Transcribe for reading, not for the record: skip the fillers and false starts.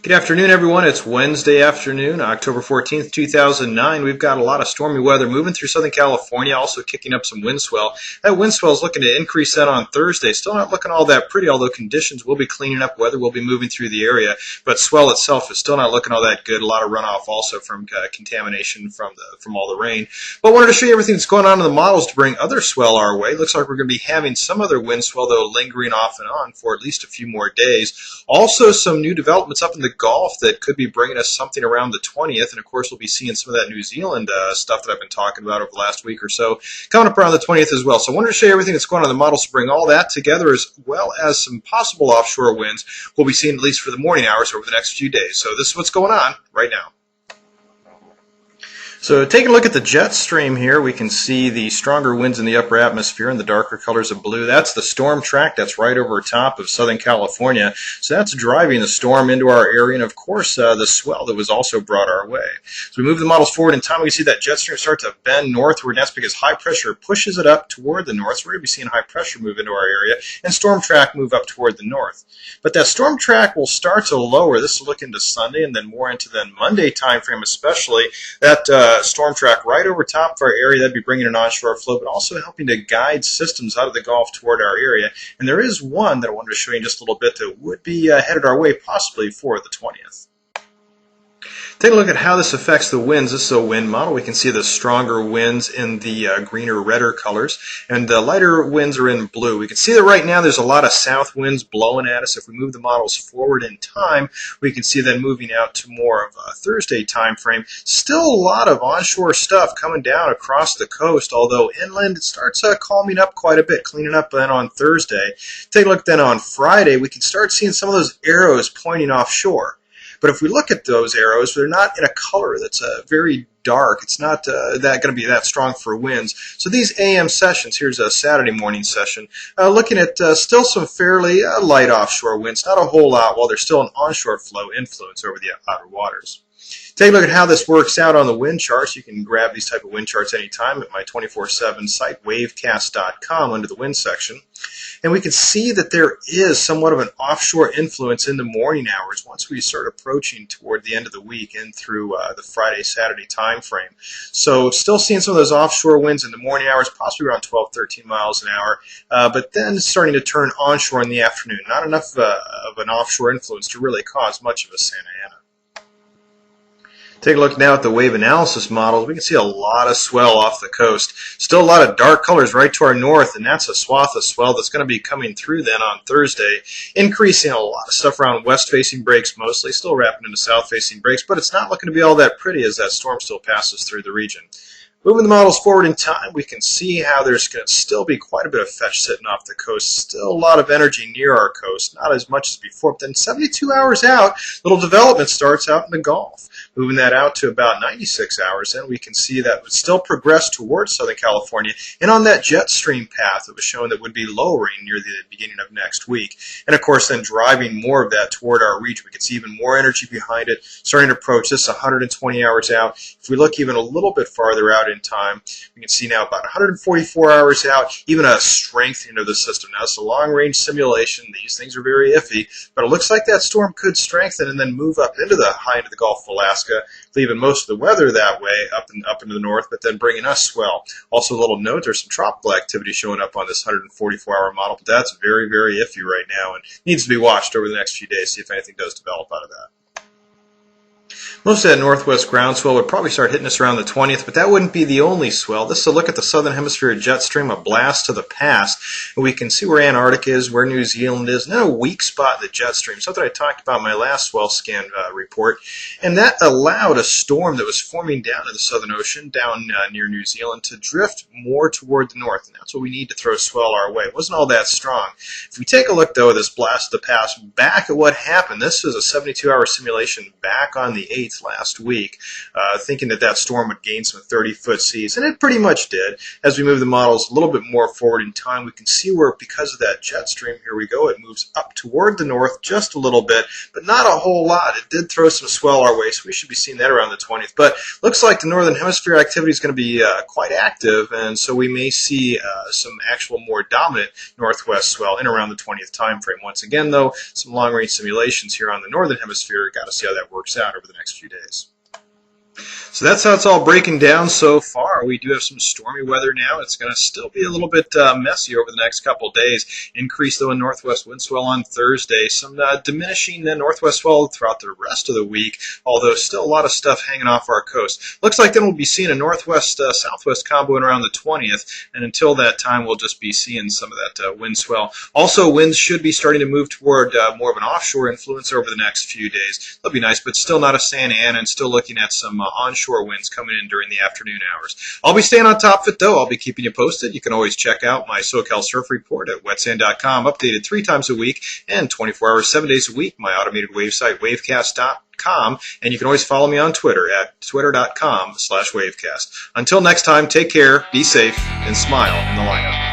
Good afternoon, everyone. It's Wednesday afternoon, October 14th, 2009. We've got a lot of stormy weather moving through Southern California, also kicking up some wind swell. That wind swell is looking to increase that on Thursday. Still not looking all that pretty, although conditions will be cleaning up. Weather will be moving through the area, but swell itself is still not looking all that good. A lot of runoff also from contamination from all the rain. But I wanted to show you everything that's going on in the models to bring other swell our way. Looks like we're going to be having some other wind swell, though, lingering off and on for at least a few more days. Also, some new developments up in the Gulf that could be bringing us something around the 20th, and of course we'll be seeing some of that New Zealand stuff that I've been talking about over the last week or so coming up around the 20th as well. So I wanted to show you everything that's going on in the models to bring all that together, as well as some possible offshore winds we'll be seeing at least for the morning hours over the next few days. So this is what's going on right now. So taking a look at the jet stream here, we can see the stronger winds in the upper atmosphere in the darker colors of blue. That's the storm track that's right over top of Southern California. So that's driving the storm into our area, and of course the swell that was also brought our way. So we move the models forward in time, we see that jet stream start to bend northward, and that's because high pressure pushes it up toward the north. So we're going to be seeing high pressure move into our area and storm track move up toward the north. But that storm track will start to lower. This will look into Sunday and then more into the Monday time frame, especially that storm track right over top of our area. That'd be bringing an onshore flow, but also helping to guide systems out of the Gulf toward our area. And there is one that I wanted to show you in just a little bit that would be headed our way possibly for the 20th. Take a look at how this affects the winds. This is a wind model. We can see the stronger winds in the greener, redder colors, and the lighter winds are in blue. We can see that right now there's a lot of south winds blowing at us. If we move the models forward in time, we can see them moving out to more of a Thursday time frame. Still a lot of onshore stuff coming down across the coast, although inland it starts calming up quite a bit, cleaning up then on Thursday. Take a look then on Friday. We can start seeing some of those arrows pointing offshore. But if we look at those arrows, they're not in a color that's very dark. It's not going to be that strong for winds. So these AM sessions, here's a Saturday morning session, looking at still some fairly light offshore winds, not a whole lot, while there's still an onshore flow influence over the outer waters. Take a look at how this works out on the wind charts. You can grab these type of wind charts anytime at my 24/7 site, wavecast.com, under the wind section. And we can see that there is somewhat of an offshore influence in the morning hours once we start approaching toward the end of the week and through the Friday, Saturday time frame. So still seeing some of those offshore winds in the morning hours, possibly around 12, 13 miles an hour, but then starting to turn onshore in the afternoon. Not enough of an offshore influence to really cause much of a Santa Ana. Take a look now at the wave analysis models. We can see a lot of swell off the coast. Still a lot of dark colors right to our north, and that's a swath of swell that's going to be coming through then on Thursday, increasing a lot of stuff around west-facing breaks mostly, still wrapping into south-facing breaks, but it's not looking to be all that pretty as that storm still passes through the region. Moving the models forward in time, we can see how there's going to still be quite a bit of fetch sitting off the coast. Still a lot of energy near our coast, not as much as before. But then 72 hours out, little development starts out in the Gulf. Moving that out to about 96 hours, then we can see that would still progress towards Southern California and on that jet stream path that was shown that would be lowering near the beginning of next week. And of course, then driving more of that toward our region. We can see even more energy behind it, starting to approach this 120 hours out. If we look even a little bit farther out in time, we can see now about 144 hours out, even a strengthening of the system. Now, it's a long-range simulation. These things are very iffy, but it looks like that storm could strengthen and then move up into the high end of the Gulf of Alaska, leaving most of the weather that way up into the north, but then bringing us swell. Also, a little note, there's some tropical activity showing up on this 144-hour model, but that's very, very iffy right now and needs to be watched over the next few days, see if anything does develop out of that. Most of that northwest ground swell would probably start hitting us around the 20th, but that wouldn't be the only swell. This is a look at the southern hemisphere jet stream, a blast to the past. And we can see where Antarctica is, where New Zealand is, and then a weak spot in the jet stream, something I talked about in my last Swell Scan report. And that allowed a storm that was forming down in the Southern Ocean, down near New Zealand, to drift more toward the north. And that's what we need to throw swell our way. It wasn't all that strong. If we take a look, though, at this blast to the past, back at what happened, this is a 72-hour simulation back on the the 8th last week, thinking that that storm would gain some 30-foot seas, and it pretty much did. As we move the models a little bit more forward in time, we can see where, because of that jet stream, here we go, it moves up toward the north just a little bit, but not a whole lot. It did throw some swell our way, so we should be seeing that around the 20th. But looks like the northern hemisphere activity is going to be quite active, and so we may see some actual more dominant northwest swell in around the 20th time frame. Once again, though, some long-range simulations here on the northern hemisphere. Got to see how that works out over the next few days. So that's how it's all breaking down so far. We do have some stormy weather now. It's going to still be a little bit messy over the next couple of days. Increase, though, in northwest wind swell on Thursday. Some diminishing northwest swell throughout the rest of the week, although still a lot of stuff hanging off our coast. Looks like then we'll be seeing a northwest-southwest combo in around the 20th, and until that time, we'll just be seeing some of that wind swell. Also, winds should be starting to move toward more of an offshore influence over the next few days. That'll be nice, but still not a Santa Ana, and still looking at some onshore winds coming in during the afternoon hours. I'll be staying on top of it, though. I'll be keeping you posted. You can always check out my SoCal Surf Report at wetsand.com, updated 3 times a week and 24 hours, 7 days a week. My automated wave site, wavecast.com, and you can always follow me on Twitter at twitter.com/wavecast. Until next time, take care, be safe, and smile in the lineup.